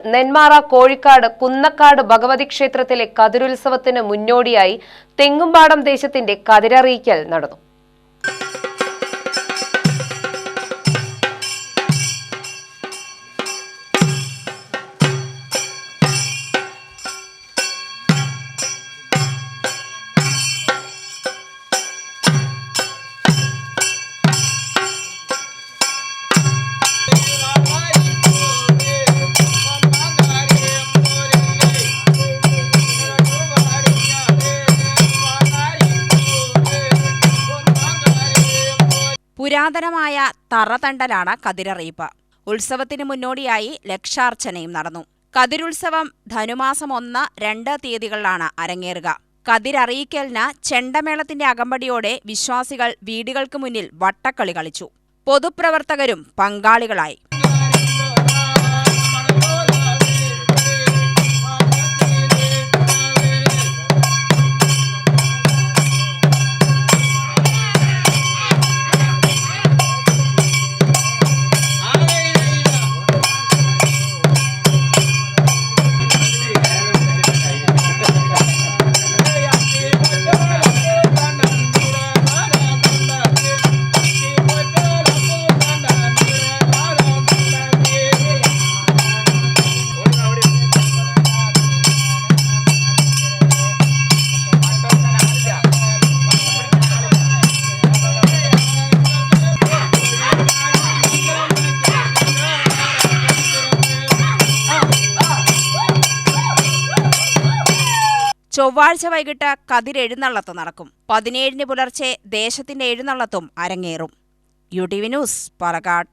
നെന്മാറ കോഴിക്കാട് കുന്നക്കാട് ഭഗവതി ക്ഷേത്രത്തിലെ കതിരുത്സവത്തിന് മുന്നോടിയായി തെങ്ങുംപാടം ദേശത്തിന്റെ കതിരറിയിക്കൽ നടന്നു. പുരാതനമായ തറതണ്ടലാണ് കതിരറിയിപ്പ്. ഉത്സവത്തിന് മുന്നോടിയായി ലക്ഷാർച്ചനയും നടന്നു. കതിരുത്സവം ധനുമാസം 1, 2 തീയതികളിലാണ് അരങ്ങേറുക. കതിരറിയിക്കലിന് ചെണ്ടമേളത്തിന്റെ അകമ്പടിയോടെ വിശ്വാസികൾ വീടുകൾക്ക് മുന്നിൽ വട്ടക്കളി കളിച്ചു. പൊതുപ്രവർത്തകരും പങ്കാളികളായി. ചൊവ്വാഴ്ച വൈകിട്ട് കതിരെഴുന്നള്ളത്ത് നടക്കും. 17-ന് പുലർച്ചെ ദേശത്തിന്റെ എഴുന്നള്ളത്തും അരങ്ങേറും. UTV news, Palakkad.